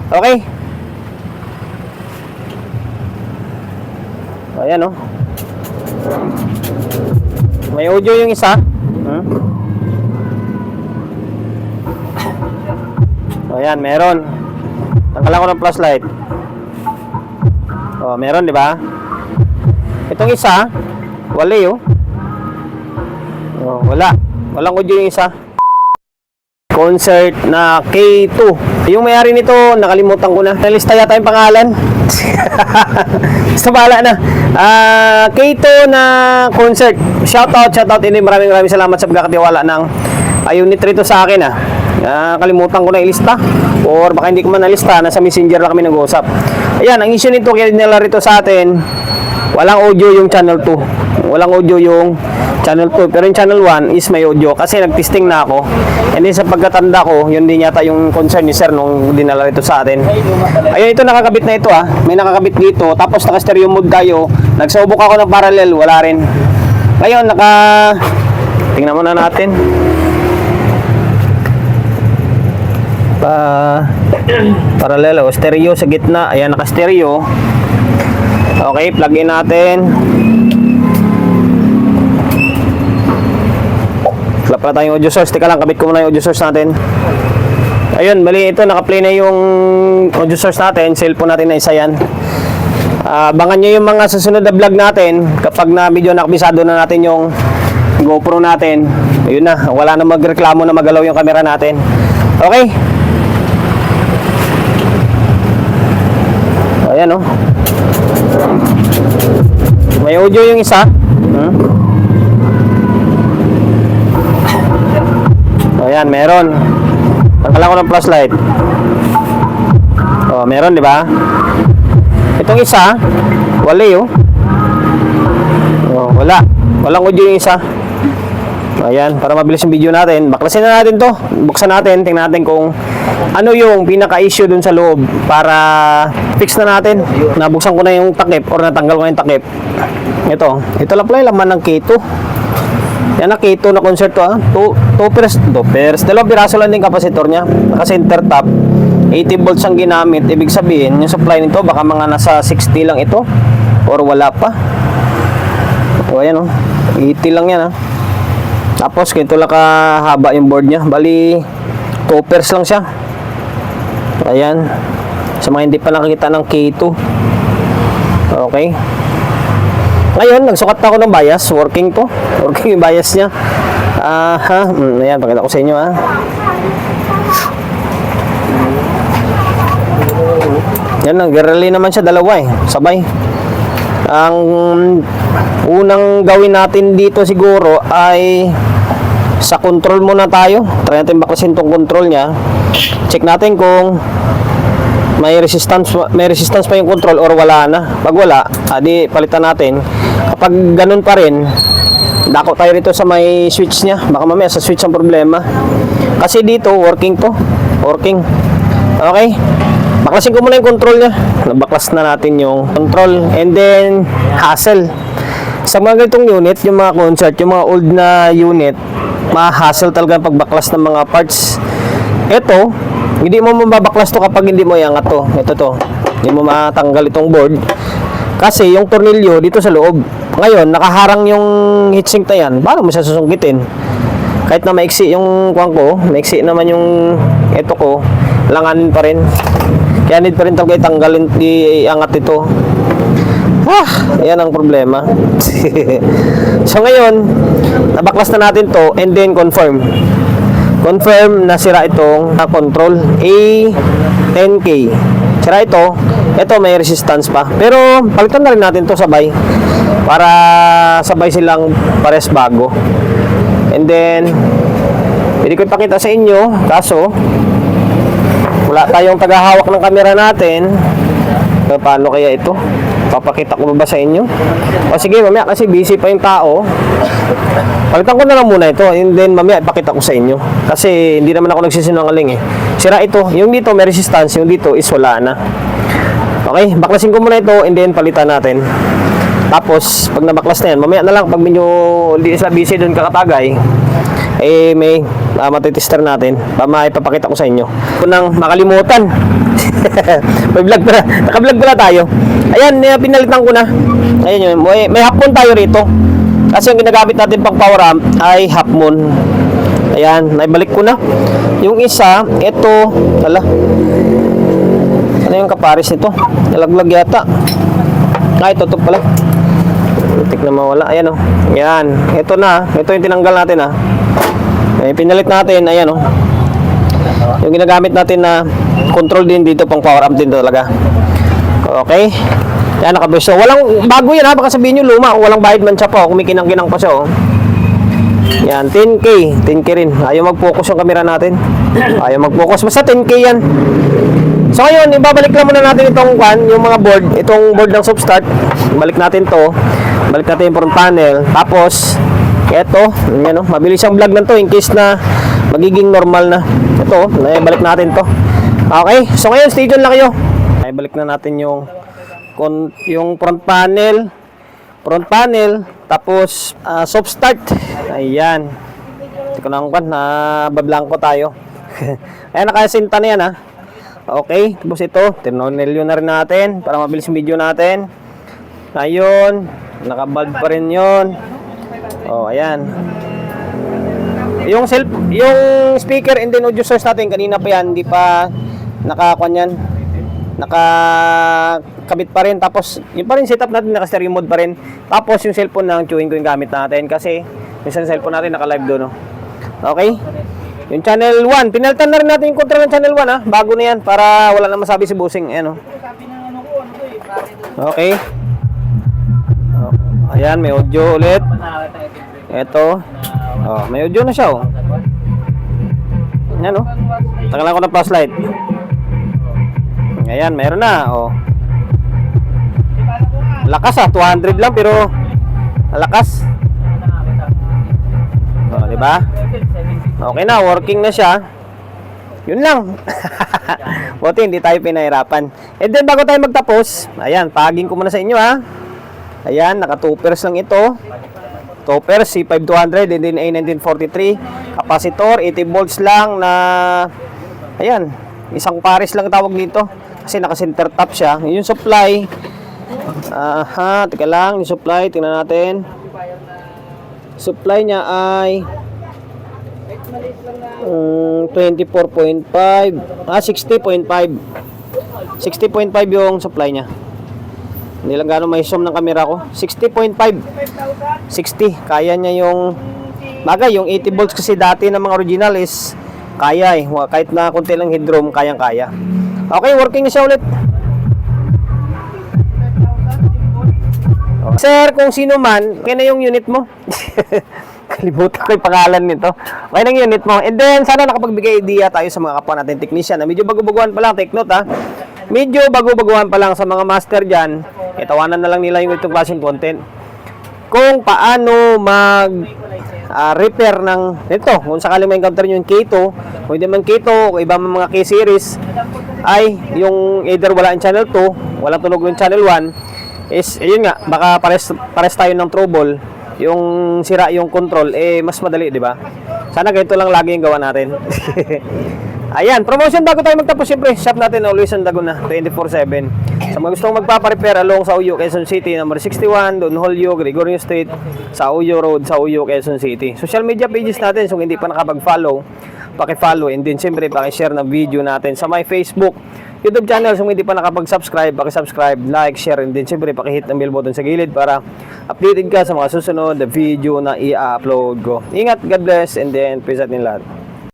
Okay. Ayan oh. May audio yung isa. Ayan, meron. Tanggalan ko ng flashlight. Oh, meron, di ba? Itong isa, wala oh. Oh, wala. Walang audio yung isa. Concert na K2. Yung may-ari nito, nakalimutan ko na. Nalista yata yung pangalan. Basta bahala na. K2 na concert. Shoutout. Hindi, maraming salamat sa pagkakatiwala ng unit rito sa akin kalimutan ko na ilista. Or baka hindi ko man nalista. Nasa messenger lang kami nag-uusap. Ayan, ang issue nito, kaya dinala rito sa atin, walang audio yung channel 2. Walang audio yung channel 2. Pero yung channel 1 is may audio. Kasi nag-testing na ako. And then sa pagkatanda ko, yun din yata yung concern ni sir nung dinala rito sa atin. Ayun, ito nakakabit na ito May nakakabit dito. Tapos naka-stereo mode tayo. Nagsubok ako ng parallel. Wala rin. Ngayon, tingnan muna natin. Parallel o stereo sa gitna. Ayan, naka-stereo. Okay, plug in natin. Wala pala tayong audio source. Teka lang, kabit ko muna yung audio source natin. Ayun, mali ito. Naka-play na yung audio source natin. Cellphone natin na isa yan. Abangan nyo yung mga susunod na vlog natin. Kapag na medyo nakabisado na natin yung GoPro natin. Ayun na, wala na magreklamo na magalaw yung camera natin. Okay. Ayan oh. May audio yung isa. Ayan, meron. Tanggalan ko ng flashlight. Oh, meron, di ba? Itong isa, wala oh. Oh, wala. Walang audio yung isa. Ayan, para mabilis yung video natin. Baklasin na natin to. Buksan natin, tingnan natin kung ano yung pinaka-issue dun sa loob para fix na natin. Nabuksan ko na yung takip or natanggal ko na yung takip. Ito lang pala yung laman ng K2. Yan na K2 na concert to 2 pairs. Dalawang piraso lang din kapasitor niya. Naka-center top. 80 volts ang ginamit. Ibig sabihin, yung supply nito baka mga nasa 60 lang ito or wala pa. O ayan 80 lang yan Tapos ganito lang kahaba yung board niya. Bali 2 pairs lang siya. Ayan. Sa mga hindi pa nakakita ng K2. Okay. Ngayon, nagsukat na ako ng bias. Working to. Working yung bias niya. Ayan, pakita ko sa inyo Yan, nag-relay naman siya dalawa sabay. Ang unang gawin natin dito siguro ay sa control muna tayo. Try natin baklasin tong control niya. Check natin kung may resistance pa yung control or wala na. Pag wala, di palitan natin. Kapag ganun pa rin, dako tayo rito sa may switch niya. Baka mamaya sa switch ang problema. Kasi dito, working to. Working. Okay. Baklasin ko muna yung control niya. Nabaklas na natin yung control. And then, hassle. Sa mga ganitong unit, yung mga concert, yung mga old na unit, ma-hassle talaga pagbaklas ng mga parts. Ito, hindi mo mababaklas to kapag hindi mo iangat to. Ito to. Hindi mo matanggal itong board. Kasi yung tornilyo dito sa loob. Ngayon, nakaharang yung heatsink na yan. Paano mo siya susungkitin? Kahit na maiksi yung kuwang ko, maiksi naman yung ito ko, langanin pa rin. Kaya need pa rin talaga itanggalin, iangat ito. Yan ang problema. So ngayon, nabaklas na natin to and then confirm. Confirm na sira itong control A10K. Sira ito. Ito may resistance pa. Pero palitan na rin natin to sabay para sabay silang pares bago. And then hindi ko ipakita sa inyo kaso wala tayong tagahawak ng camera natin. Paano kaya ito? Papakita ko ba sa inyo? O sige, mamaya kasi busy pa yung tao. Palitan ko na lang muna ito and then mamaya ipakita ko sa inyo. Kasi hindi naman ako nagsisinungaling Sira ito. Yung dito may resistance, yung dito is wala na. Okay, baklasin ko muna ito and then palitan natin. Tapos, pag nabaklas na yan, mamaya na lang pag medyo hindi sila busy doon kakatagay, may matitester natin. Ipapakita ko sa inyo. Kung nang makalimutan. May vlog pala. Naka-vlog pala tayo. Ayan, pinalitan ko na. Ayan yun. May half moon tayo rito. Kasi yung ginagamit natin pang power amp ay half moon. Ayan, naibalik ko na. Yung isa, ito, ala. Ano yung kapares nito? Nalaglag yata. Ito pala. Putik na mawala. Ayan o. Ayan. Ito na. Ito yung tinanggal natin ha. Pinalit natin. Ayan o. Yung ginagamit natin na control din dito pang power amp din talaga. Okay. Yan, nakabeso. Walang bago yan ha. Baka sabihin nyo luma. Walang bayad man siya po. Kumikinang-kinang pa siya oh. Yan, 10K. 10K rin. Ayaw mag-focus yung camera natin. Ayaw mag-focus. Basta 10K yan. So ngayon, ibabalik lang muna natin itong yung mga board. Itong board ng soft start. Balik natin to. Balik natin yung front panel. Tapos, eto. Yan, mabilis ang vlog na to in case na magiging normal na. Ito, balik natin to. Okay. So ngayon, stay tuned lang kayo. Balik na natin yung front panel, tapos soft start. Ayan. Hindi ko na bablanko tayo. Ayan, nakasinta na yan ha. Okay, tapos ito, tinonelyo na rin natin para mabilis yung video natin. Ayun, nakabulb pa rin yun. Oh, ayan. Yung speaker and then audio source natin, kanina pa yan, hindi pa nakakabit pa rin. Tapos yung pa rin setup natin, naka stereo mode pa rin. Tapos yung cellphone ng chewing ko yung gamit natin kasi minsan cellphone natin naka live doon. Okay, yung channel 1 pinalitan na rin natin yung control ng channel 1 ha. Bago na yan para wala na masabi si Busing. Ayan, okay. Ayan, may audio ulit. Ito, may audio na siya Ayan tagalan ko ng flashlight. Ayan, mayroon na. Lakas 200 lang pero lakas. Diba? Okay na, working na siya. Yun lang. Buti hindi tayo pinahirapan. And then bago tayo magtapos, ayan, paging ko muna sa inyo ha. Ayan, naka 2 pairs lang ito. 2 pairs, C5200 and then A1943. Capacitor, 80 volts lang na, ayan, isang pares lang tawag dito. Kasi naka-center top siya. Yung supply, teka lang, yung supply, tingnan natin. Supply niya ay 24.5, 60.5. 60.5 yung supply niya. Hindi lang gano'n may zoom ng camera ko. 60.5. 60. Kaya niya yung bagay, yung 80 volts kasi dati ng mga original is kaya kahit na konti lang headroom, kayang-kaya. Okay, working na siya ulit. Sir, kung sino man, kaya na yung unit mo. Kalimutan ko yung pangalan nito. Okay ng unit mo. And then, sana nakapagbigay idea tayo sa mga kapwa natin technician na medyo bago-baguhan pa lang. Take note ha. Medyo bago-baguhan pa lang sa mga master dyan. Itawanan na lang nila yung itong klaseng content. Kung paano repair ng ito. Kung sakaling may encounter nyo yung K2, kung hindi man K2, o iba man mga K-series, ay yung either wala yung channel 2, walang tunog yung channel 1, is, ayun nga, baka pares tayo ng trouble. Yung sira yung control, mas madali, di ba? Sana ganito lang lagi yung gawa natin. Ayan, promotion bago tayo magtapos, siyempre, shop natin always on Laguna, 24/7. Sa mga gustong magpa-repair along sa Uyo, Quezon City, number 61, Don Julio, Gregorio Street, sa Uyo Road, sa Uyo, Quezon City. Social media pages natin, so hindi pa nakapag-follow, paki-follow, and then siyempre paki-share ng video natin sa my Facebook, YouTube channel. So hindi pa nakapag-subscribe, paki-subscribe, like, share, and then siyempre paki-hit ng bell button sa gilid para updated ka sa mga susunod na video na i-upload ko. Ingat, God bless, and then peace out in lahat.